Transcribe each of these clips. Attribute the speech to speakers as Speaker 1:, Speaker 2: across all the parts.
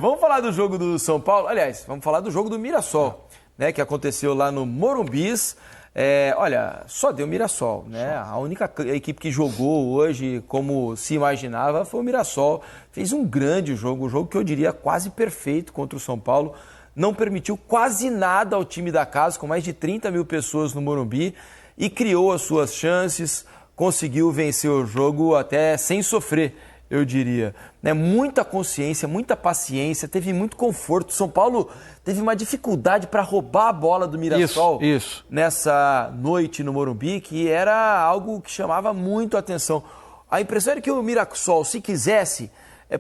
Speaker 1: Vamos falar do jogo do São Paulo? Aliás, vamos falar do jogo do Mirassol, né, que aconteceu lá no Morumbis. Olha, só deu Mirassol, né? A única equipe que jogou hoje como se imaginava foi o Mirassol. Fez um grande jogo, um jogo que eu diria quase perfeito contra o São Paulo. Não permitiu quase nada ao time da casa, com mais de 30 mil pessoas no Morumbi, e criou as suas chances, conseguiu vencer o jogo até sem sofrer, eu diria. Muita consciência, muita paciência, teve muito conforto. São Paulo teve uma dificuldade para roubar a bola do Mirassol
Speaker 2: isso.
Speaker 1: Nessa noite no Morumbi, que era algo que chamava muito a atenção. A impressão era que o Mirassol, se quisesse,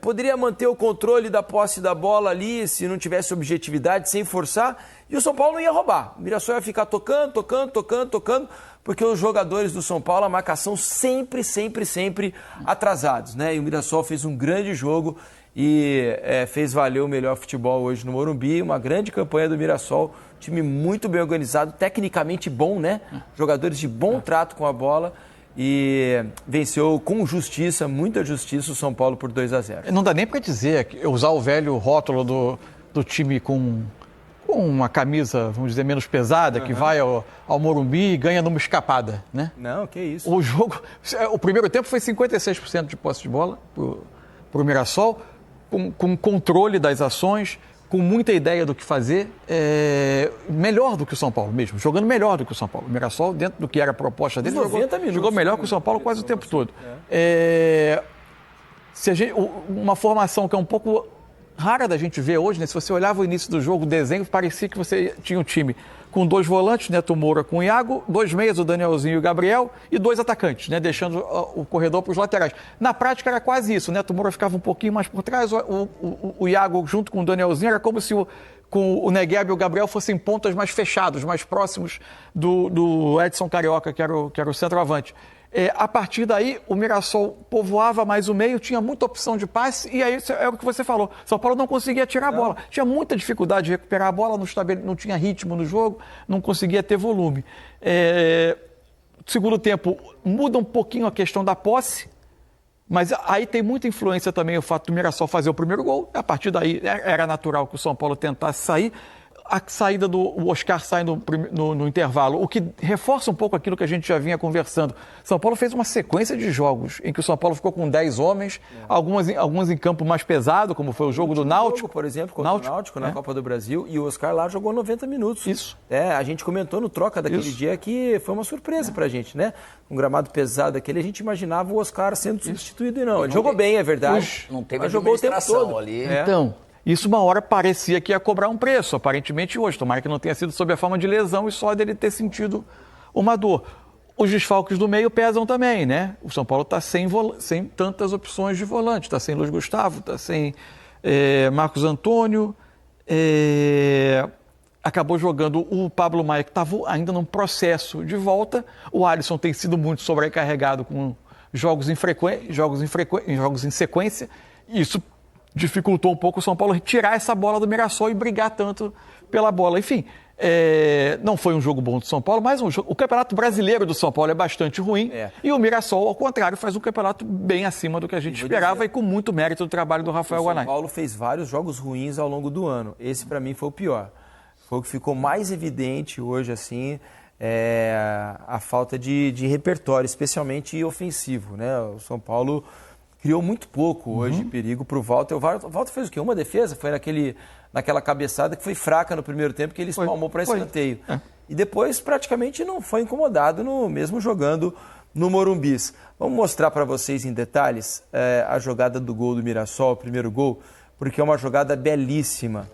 Speaker 1: poderia manter o controle da posse da bola ali, se não tivesse objetividade, sem forçar, e o São Paulo não ia roubar. O Mirassol ia ficar tocando, porque os jogadores do São Paulo, a marcação sempre atrasados, né? E o Mirassol fez um grande jogo e fez valer o melhor futebol hoje no Morumbi. Uma grande campanha do Mirassol, time muito bem organizado, tecnicamente bom, né? Jogadores de bom trato com a bola. E venceu com justiça, muita justiça, o São Paulo por 2-0.
Speaker 2: Não dá nem para dizer, usar o velho rótulo do time com uma camisa, vamos dizer, menos pesada, que vai ao Morumbi e ganha numa escapada, né?
Speaker 1: Não, que isso.
Speaker 2: O primeiro tempo foi 56% de posse de bola para o Mirassol, com controle das ações, com muita ideia do que fazer, melhor do que o São Paulo mesmo, jogando melhor do que o São Paulo. O Mirassol, dentro do que era a proposta dele, jogou melhor que o São Paulo quase o tempo todo. Uma formação que é um pouco rara da gente ver hoje, né? Se você olhava o início do jogo, o desenho, parecia que você tinha um time com 2 volantes, Neto Moura com o Iago, 2 meias, o Danielzinho e o Gabriel, e 2 atacantes, né? Deixando o corredor para os laterais. Na prática era quase isso, o Neto Moura ficava um pouquinho mais por trás, o Iago junto com o Danielzinho, era como se com o Negueba e o Gabriel fossem pontas mais fechados, mais próximos do Edson Carioca, que era o centroavante. A partir daí, o Mirassol povoava mais o meio, tinha muita opção de passe, e aí é o que você falou. São Paulo não conseguia tirar a bola. Tinha muita dificuldade de recuperar a bola, não tinha ritmo no jogo, não conseguia ter volume. Segundo tempo, muda um pouquinho a questão da posse, mas aí tem muita influência também o fato do Mirassol fazer o primeiro gol. A partir daí, era natural que o São Paulo tentasse sair. A saída do Oscar sai no intervalo, o que reforça um pouco aquilo que a gente já vinha conversando. São Paulo fez uma sequência de jogos em que o São Paulo ficou com 10 homens, alguns em campo mais pesado, como foi o jogo do Náutico.
Speaker 1: Por exemplo, contra o Náutico na Copa do Brasil, e o Oscar lá jogou 90 minutos.
Speaker 2: Isso.
Speaker 1: A gente comentou no troca daquele dia que foi uma surpresa pra gente, né? Um gramado pesado daquele, a gente imaginava o Oscar sendo substituído e não. Ele jogou bem, é verdade.
Speaker 3: Não teve
Speaker 1: mas jogou o tempo todo
Speaker 3: ali.
Speaker 2: Então, isso uma hora parecia que ia cobrar um preço, aparentemente hoje. Tomara que não tenha sido sob a forma de lesão e só dele ter sentido uma dor. Os desfalques do meio pesam também, né? O São Paulo está sem tantas opções de volante. Está sem Luiz Gustavo, está sem Marcos Antônio. Acabou jogando o Pablo Maia, que estava ainda num processo de volta. O Alisson tem sido muito sobrecarregado com jogos em sequência. Isso dificultou um pouco o São Paulo tirar essa bola do Mirassol e brigar tanto pela bola. Enfim, não foi um jogo bom do São Paulo, mas o Campeonato Brasileiro do São Paulo é bastante ruim. E o Mirassol, ao contrário, faz um campeonato bem acima do que a gente esperava e com muito mérito do trabalho do Rafael Guanais.
Speaker 1: O São Paulo fez vários jogos ruins ao longo do ano. Esse, para mim, foi o pior. Foi o que ficou mais evidente hoje, assim, a falta de repertório, especialmente ofensivo, né? O São Paulo criou muito pouco hoje perigo para o Walter. O Walter fez o quê? Uma defesa? Foi naquela cabeçada que foi fraca no primeiro tempo, que ele espalmou para escanteio. E depois praticamente não foi incomodado, mesmo jogando no Morumbis. Vamos mostrar para vocês em detalhes a jogada do gol do Mirassol, o primeiro gol, porque é uma jogada belíssima.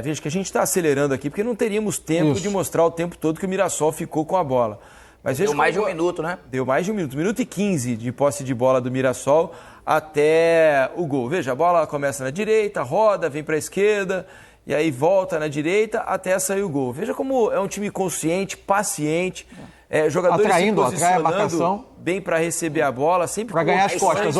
Speaker 1: Veja que a gente está acelerando aqui, porque não teríamos tempo de mostrar o tempo todo que o Mirassol ficou com a bola. Mas
Speaker 3: deu mais de um minuto, né?
Speaker 1: Deu mais de um minuto. 1 minuto e 15 de posse de bola do Mirassol até o gol. Veja, a bola começa na direita, roda, vem para a esquerda, e aí volta na direita até sair o gol. Veja como é um time consciente, paciente, jogadores se posicionando bem para receber a bola, sempre
Speaker 2: para ganhar as costas,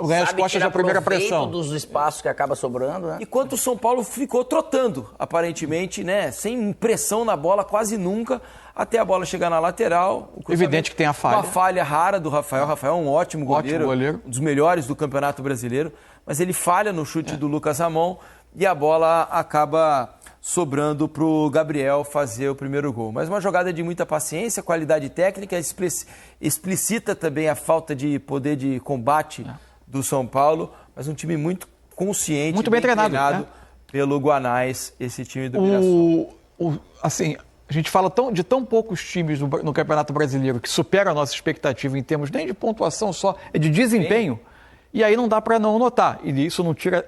Speaker 2: ganhar as costas da primeira pressão.
Speaker 3: Dos espaços que acaba sobrando, né?
Speaker 1: Enquanto o São Paulo ficou trotando, aparentemente, né? Sem pressão na bola quase nunca, até a bola chegar na lateral.
Speaker 2: Evidente que tem a falha.
Speaker 1: Uma falha rara do Rafael. Rafael é um ótimo goleiro, um dos melhores do Campeonato Brasileiro. mas ele falha no chute do Lucas Ramon e a bola acaba sobrando para o Gabriel fazer o primeiro gol. Mas uma jogada de muita paciência, qualidade técnica, explicita também a falta de poder de combate do São Paulo, mas um time muito consciente,
Speaker 2: muito bem treinado
Speaker 1: pelo Guanais, esse time do Mirassol.
Speaker 2: Assim, a gente fala de tão poucos times no Campeonato Brasileiro que superam a nossa expectativa em termos nem de pontuação só, é de desempenho. E aí não dá para não notar. E isso não tira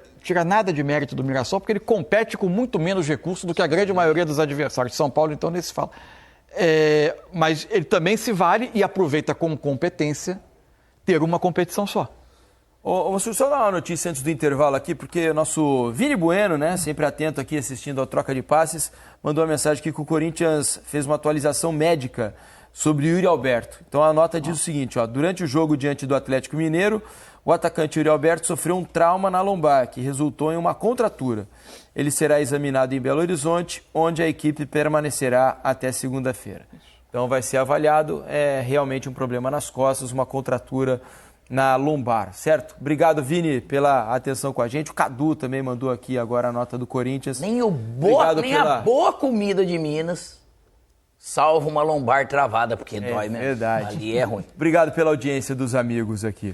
Speaker 2: nada de mérito do Mirassol, porque ele compete com muito menos recursos do que a grande maioria dos adversários. São Paulo, então, nem se fala. Mas ele também se vale e aproveita como competência ter uma competição só.
Speaker 1: Vamos só dar uma notícia antes do intervalo aqui, porque o nosso Vini Bueno, né, sempre atento aqui assistindo a troca de passes, mandou uma mensagem aqui que o Corinthians fez uma atualização médica sobre Yuri Alberto. Então a nota diz o seguinte, durante o jogo diante do Atlético Mineiro, o atacante Yuri Alberto sofreu um trauma na lombar, que resultou em uma contratura. Ele será examinado em Belo Horizonte, onde a equipe permanecerá até segunda-feira. Então vai ser avaliado, é realmente um problema nas costas, uma contratura na lombar, certo? Obrigado, Vini, pela atenção com a gente. O Cadu também mandou aqui agora a nota do Corinthians.
Speaker 3: Nem a boa comida de Minas salva uma lombar travada, porque dói mesmo.
Speaker 1: Verdade.
Speaker 3: Ali é ruim.
Speaker 1: Obrigado pela audiência dos amigos aqui.